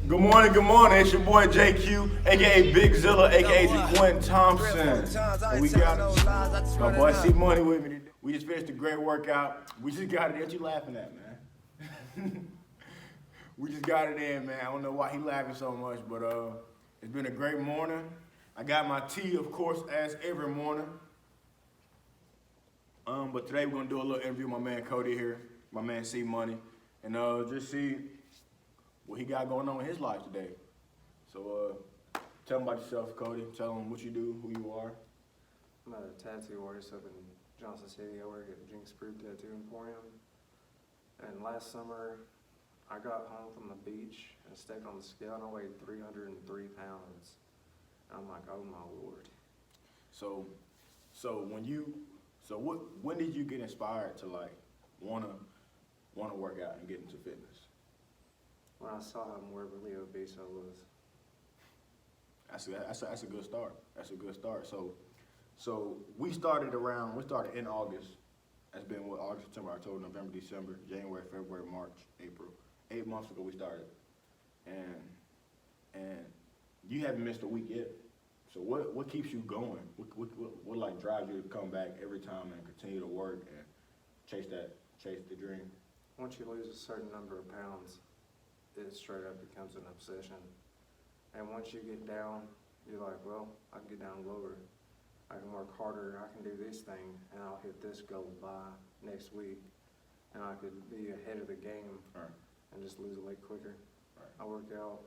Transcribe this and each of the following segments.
Good morning, good morning. It's your boy JQ, aka Big Zilla, aka JaQuinton Thompson. And we got my boy C Money with me today. We just finished a great workout. We just got it. What you laughing at, man? We just got it in, man. I don't know why he laughing so much, but it's been a great morning. I got my tea, of course, as every morning. But today we're gonna do a little interview with my man Cody here, my man C Money, and just see what he got going on in his life today. So tell him about yourself, Cody. Tell him what you do, who you are. I'm a tattoo artist up in Johnson City. I work at Jinx Proof Tattoo Emporium. And last summer, I got home from the beach and stepped on the scale and I weighed 303 pounds. And I'm like, oh my Lord. When did you get inspired to like wanna work out and get into fitness? When I saw how morbidly obese I was. That's a good start. That's a good start. So we started in August. That's been what, August, September, October, November, December, January, February, March, April. 8 months ago we started. And you haven't missed a week yet. So what keeps you going? What like drives you to come back every time and continue to work and chase the dream? Once you lose a certain number of pounds, it straight up becomes an obsession. And once you get down, you're like, well, I can get down lower. I can work harder, I can do this thing, and I'll hit this goal by next week. And I could be ahead of the game and just lose weight quicker. Right. I work out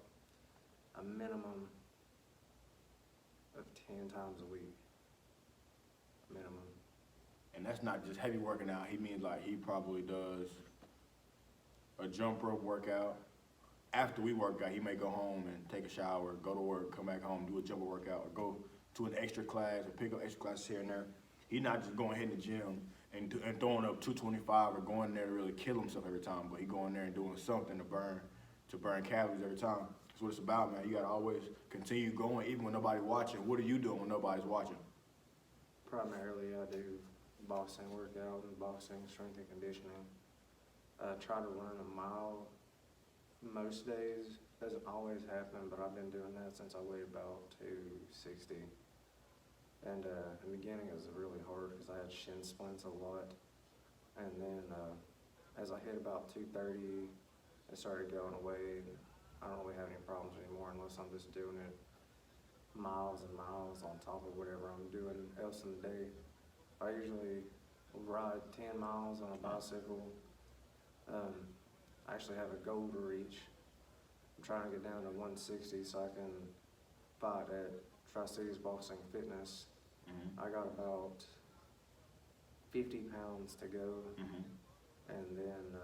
a minimum of 10 times a week, minimum. And that's not just heavy working out. He means like he probably does a jump rope workout. After we work out, he may go home and take a shower, go to work, come back home, do a jump rope workout, or go to an extra class or pick up extra classes here and there. He's not just going in the gym and throwing up 225 or going there to really kill himself every time, but he going there and doing something to burn calories every time. That's what it's about, man. You gotta always continue going, even when nobody's watching. What are you doing when nobody's watching? Primarily, I do boxing workout and boxing, strength and conditioning. I try to run a mile most days. Doesn't always happen, but I've been doing that since I weighed about 260. And in the beginning it was really hard because I had shin splints a lot. And then as I hit about 230, it started going away. I don't really have any problems anymore unless I'm just doing it miles and miles on top of whatever I'm doing else in the day. I usually ride 10 miles on a bicycle. I actually have a goal to reach. I'm trying to get down to 160 so I can fight at Tri-Cities Boxing Fitness. I got about 50 pounds to go, and then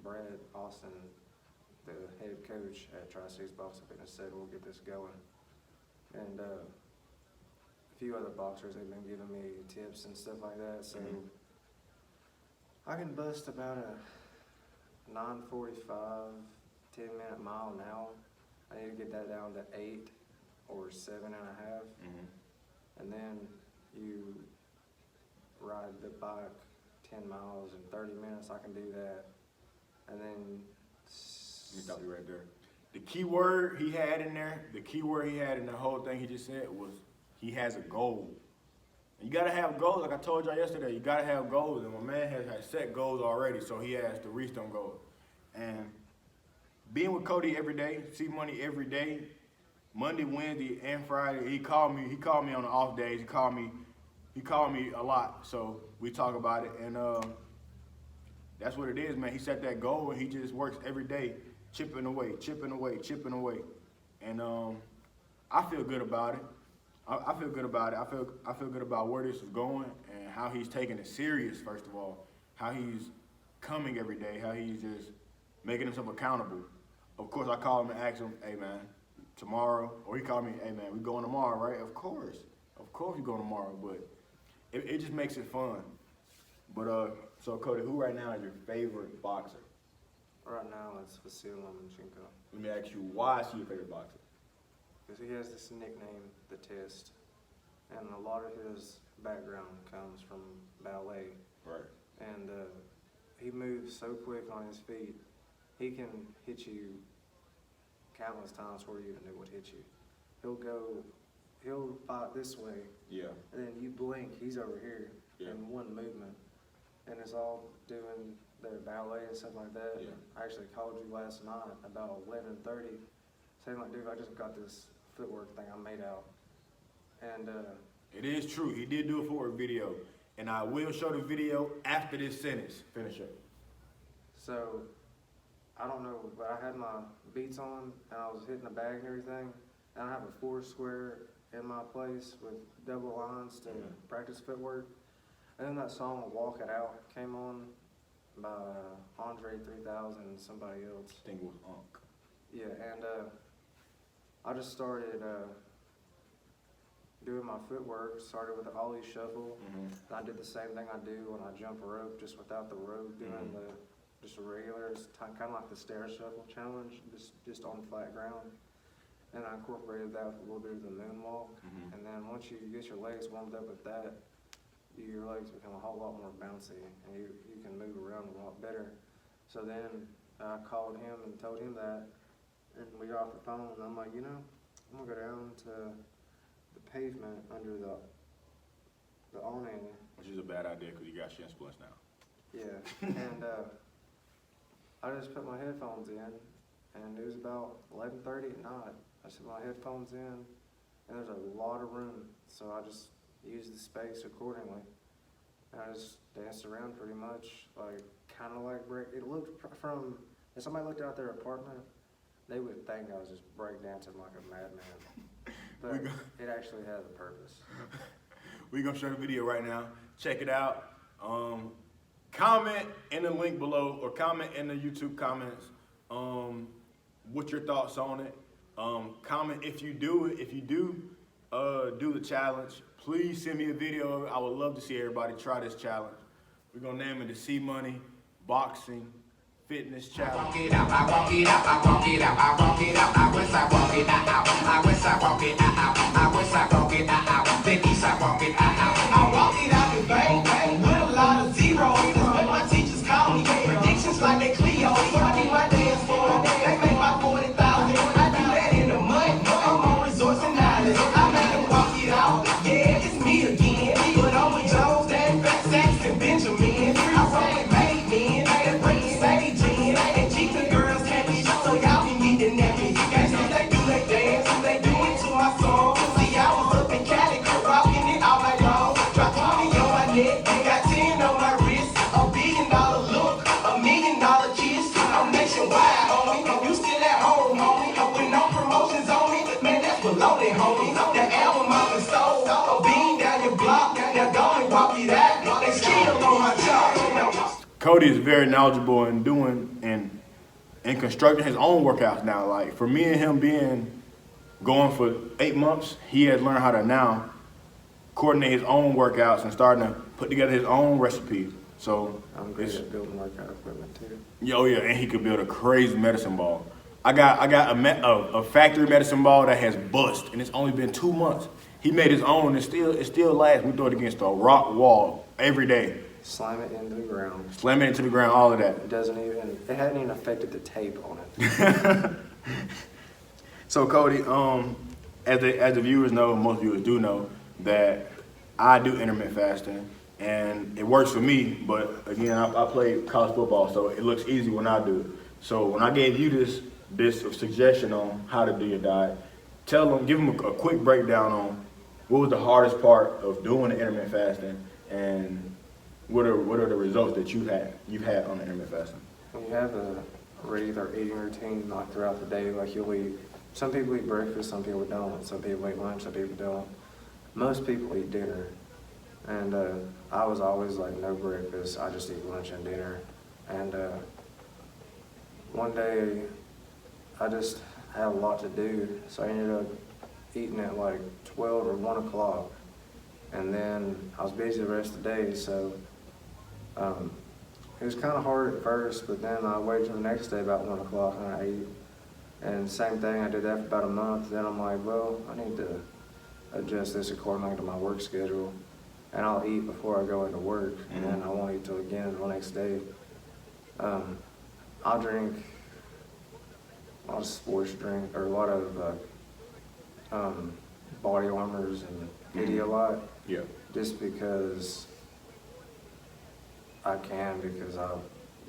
Brad Austin, the head coach at Tri-Cities Boxing Fitness, said we'll get this going. And a few other boxers have been giving me tips and stuff like that, so I can bust about a 9:45, 10-minute mile now. I need to get that down to 8 or 7.5. And then you ride the bike 10 miles in 30 minutes. I can do that. And then Let me stop you right there. The key word he had in there, the key word he had in the whole thing he just said was he has a goal. And you gotta have goals, like I told y'all yesterday, you gotta have goals, and my man has set goals already, so he has to reach them goals. And being with Cody every day, see Money every day, Monday, Wednesday, and Friday, he called me on the off days, he called me a lot, so we talk about it, and that's what it is, man. He set that goal, and he just works every day, chipping away, and I feel good about it. I feel good about it. I feel good about where this is going and how he's taking it serious, first of all. How he's coming every day, how he's just making himself accountable. Of course, I call him and ask him, hey man, tomorrow, or he called me, hey man, we going tomorrow, right? Of course we going tomorrow, but it just makes it fun. But so Cody, who right now is your favorite boxer? right now it's Zilla. Let me ask you, why is he your favorite boxer? Because he has this nickname, The Test, and a lot of his background comes from ballet. Right. And he moves so quick on his feet, he can hit you countless times before you even knew what hit you. He'll fight this way, Yeah. and then you blink, he's over here Yeah. in one movement. And it's all doing their ballet and stuff like that. Yeah. I actually called you last night about 11:30, saying like, dude, I just got this footwork thing I made out. And It is true. He did do a footwork video, and I will show the video after this sentence. Finish it. so, I don't know, but I had my beats on, and I was hitting the bag and everything. And I have a 4 in my place with double lines to practice footwork. And then that song "Walk It Out" came on by Andre 3000 and somebody else. I think it was Unk. Yeah, and I just started doing my footwork. Started with the ollie shuffle. Mm-hmm. And I did the same thing I do when I jump a rope, just without the rope, doing just a regular, kind of like the stair shuffle challenge, just on flat ground. And I incorporated that with a little bit of the moonwalk. Mm-hmm. And then once you get your legs warmed up with that, your legs become a whole lot more bouncy, and you can move around a lot better. So then I called him and told him that, and we got off the phone, and I'm like, I'm gonna go down to the pavement under the awning. Which is a bad idea because you got shin splints now. Yeah, and I just put my headphones in, and it was about 11:30 at night. I just put my headphones in, and there's a lot of room, so I just used the space accordingly. And I just danced around pretty much, like kind of like break. It looked from if somebody looked out their apartment, they would think I was just breakdancing like a madman. But it actually had a purpose. We're gonna show the video right now. Check it out. Comment in the link below, or comment in the YouTube comments. What your thoughts on it? Comment if you do it. If you do the challenge, please send me a video. I would love to see everybody try this challenge. We're gonna name it the C Money Boxing Fitness Challenge. I walk it out, I walk it out, I walk it out, I walk it out, I wish I walk it out, I wish I walk it out, I wish I walk it out, then east I walk it out. I walk it out and bang, bang, with a lot of zeros. That's what my teachers call me. Predictions like they Cleo. So I do my dance for them. They make my 40,000. I do that in a month. I'm on resorts and islands. I made them walk it out. Yeah, it's me again. But I'm with Jones and Fat Sacks and Benjamin. I roll it made men. They bring sage in. And JaQuinton girls can't be shut, so y'all can get the napkin. Gangsters, they do they dance. They do it to my song. See, I was up in Cali, rocking it all night long. Drop 20 on my neck, got 10 on my wrist. $1 billion look, $1 million kiss. I'm nationwide, homie. You still at home, homie. With no promotions on me, man, that's below that, homie. The album I was sold, a bean down your block. Now go and walk it out. They still on my job. Cody is very knowledgeable in doing and constructing his own workouts now. Like for me and him going for 8 months, he has learned how to now coordinate his own workouts and starting to put together his own recipes. So I'm great at building workout equipment too. yeah, and he could build a crazy medicine ball. I got a factory medicine ball that has bust, and it's only been 2 months. He made his own, and it still lasts. We throw it against a rock wall every day. Slam it into the ground. Slam it into the ground, all of that. It hadn't even affected the tape on it. So Cody, as the viewers know, most viewers do know that I do intermittent fasting, and it works for me. But again, I play college football, so it looks easy when I do it. So when I gave you this suggestion on how to do your diet, give them a quick breakdown on what was the hardest part of doing the intermittent fasting, and what are the results that you've had on the intermittent fasting. When you have a regular eating routine, like throughout the day, like you'll eat, some people eat breakfast, some people don't, some people eat lunch, some people don't. Most people eat dinner, and I was always like, no breakfast, I just eat lunch and dinner. And one day, I just had a lot to do, so I ended up eating at like 12 or 1 o'clock. And then I was busy the rest of the day, so it was kind of hard at first, but then I waited till the next day about 1 o'clock and I ate. And same thing, I did that for about a month. Then I'm like, well, I need to adjust this accordingly to my work schedule. And I'll eat before I go into work, and then I won't eat till again the next day. I'll drink a lot of sports drink, or a lot of body armors and Pedialyte, Yeah. just because I can, because I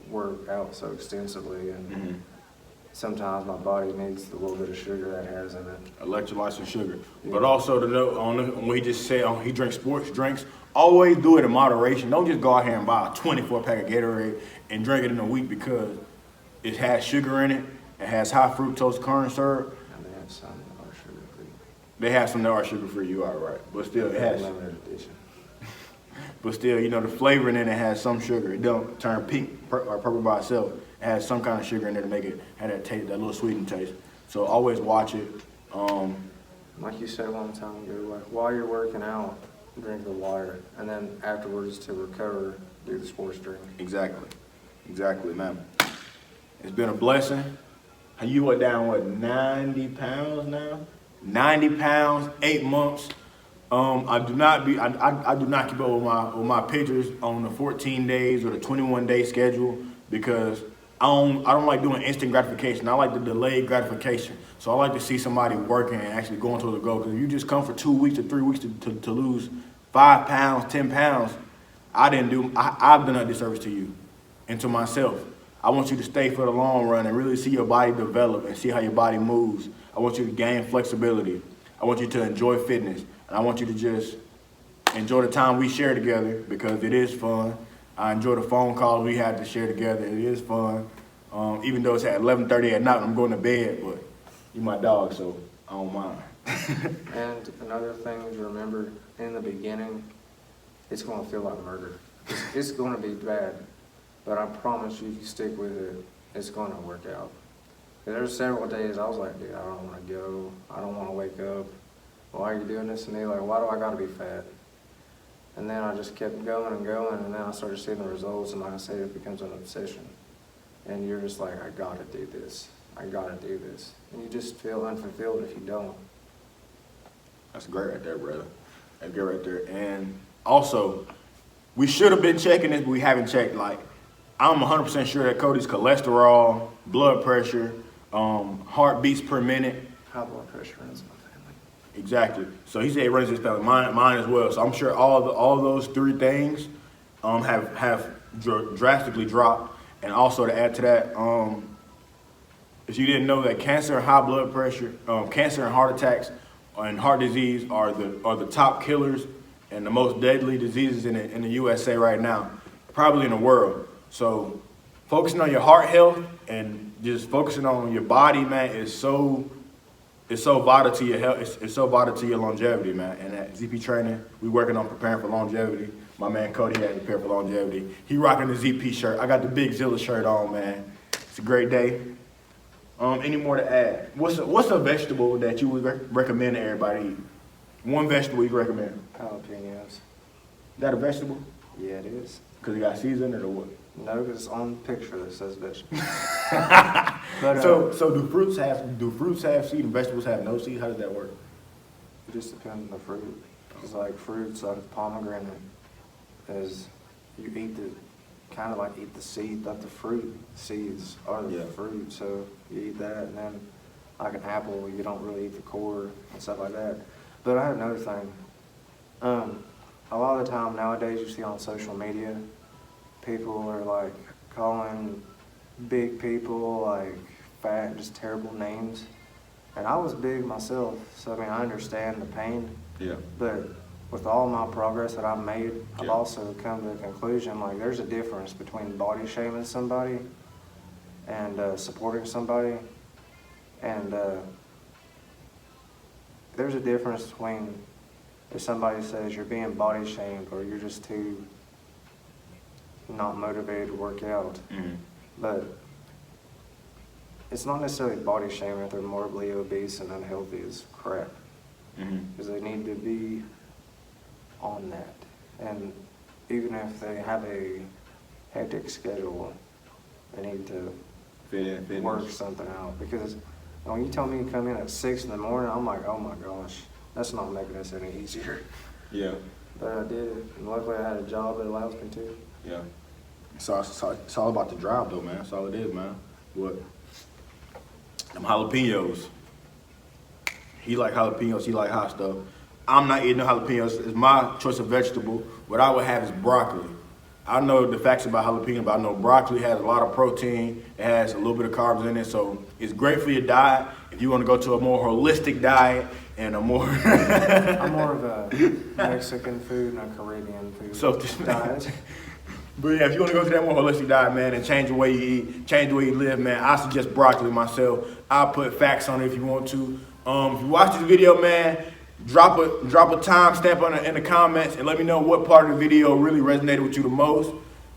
work out so extensively, and sometimes my body needs the little bit of sugar that has in it. Electrolytes and sugar. But also to note on what he just said, he drinks sports drinks. Always do it in moderation. Don't just go out here and buy a 24-pack of Gatorade and drink it in a week because it has sugar in it. It has high fructose corn syrup. And they have some that are sugar free. They have some that are sugar free. You are right, but still, it has. Limited edition. But still, you know, the flavoring in it has some sugar. It don't turn pink or purple by itself. It has some kind of sugar in there to make it have that taste, that little sweetened taste. So always watch it. Like you said one time ago, like while you're working out, drink the water, and then afterwards to recover, do the sports drink. Exactly, man. It's been a blessing. You were down, 90 pounds now? 90 pounds, 8 months. I do not keep up with my pictures on the 14 days or the 21-day schedule because I don't like doing instant gratification. I like the delayed gratification. So I like to see somebody working and actually going towards the goal. Because if you just come for 2 weeks or 3 weeks to lose 5 pounds, 10 pounds, I've done a disservice to you and to myself. I want you to stay for the long run and really see your body develop and see how your body moves. I want you to gain flexibility. I want you to enjoy fitness. And I want you to just enjoy the time we share together because it is fun. I enjoy the phone calls we had to share together. It is fun. Even though it's at 11:30 at night and I'm going to bed, but you're my dog, so I don't mind. And another thing to remember, in the beginning, it's going to feel like murder. It's going to be bad, but I promise you, if you stick with it, it's going to work out. There's several days I was like, dude, I don't want to go. I don't want to wake up. Why are you doing this to me? Like, why do I got to be fat? And then I just kept going and going, and then I started seeing the results, and like I said, it becomes an obsession. And you're just like, I gotta do this. I gotta do this. And you just feel unfulfilled if you don't. That's great right there, brother. That's good right there. And also, we should have been checking this, but we haven't checked. Like, I'm 100% sure that Cody's cholesterol, blood pressure, heartbeats per minute. High blood pressure runs in my family. Exactly. So he said he runs his family, mine as well. So I'm sure all those 3 things have drastically dropped. And also to add to that, if you didn't know that cancer and high blood pressure, cancer and heart attacks and heart disease are the top killers and the most deadly diseases in the USA right now, probably in the world. So focusing on your heart health and just focusing on your body, man, is so vital to your health. It's so vital to your longevity, man. And at ZP Training, we working on preparing for longevity. My man Cody had to prepare for longevity. He rocking the ZP shirt. I got the big Zilla shirt on, man. It's a great day. Any more to add? What's a vegetable that you would recommend to everybody eat? One vegetable you recommend? Jalapenos. Is that a vegetable? Yeah, it is. Because it got seasoned or what? No, because it's on the picture that says vegetable. But, So do fruits have seed and vegetables have no seed? How does that work? it just depends on the fruit. It's like fruits, like pomegranate, is you eat the seed, like the fruit seeds are the fruit. So you eat that, and then like an apple, you don't really eat the core and stuff like that. But I have another thing. A lot of the time nowadays you see on social media, people are like calling big people like fat and just terrible names. And I was big myself, so I mean I understand the pain. Yeah. But with all my progress that I've made, I've Yeah. also come to the conclusion like there's a difference between body shaming somebody and supporting somebody, and there's a difference between if somebody says you're being body shamed or you're just too not motivated to work out. Mm-hmm. But it's not necessarily body shaming if they're morbidly obese and unhealthy as crap, because they need to be on that. And even if they have a hectic schedule, they need to Fit in. work something out. Because when you tell me to come in at 6 in the morning, I'm like, oh my gosh, that's not making this any easier. Yeah. But I did it, and luckily I had a job that allows me to. Yeah. It's all about the drive though, man. That's all it is, man. What? them jalapenos. He like jalapenos, he like hot stuff. I'm not eating no jalapenos. It's my choice of vegetable. What I would have is broccoli. I know the facts about jalapeno, but I know broccoli has a lot of protein. It has a little bit of carbs in it, so it's great for your diet. If you want to go to a more holistic diet and a more I'm more of a Mexican food and a Caribbean food so diet. But yeah, if you want to go to that more holistic diet, man, and change the way you eat, change the way you live, man, I suggest broccoli myself. I'll put facts on it if you want to. If you watch this video, man, drop a timestamp in the comments and let me know what part of the video really resonated with you the most.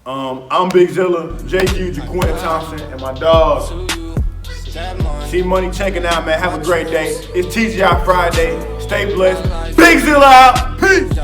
I'm Big Zilla, JaQuinton, Thompson, and my dog. See Money checking out, man. Have a great day. It's TGI Friday. Stay blessed. Big Zilla out. Peace.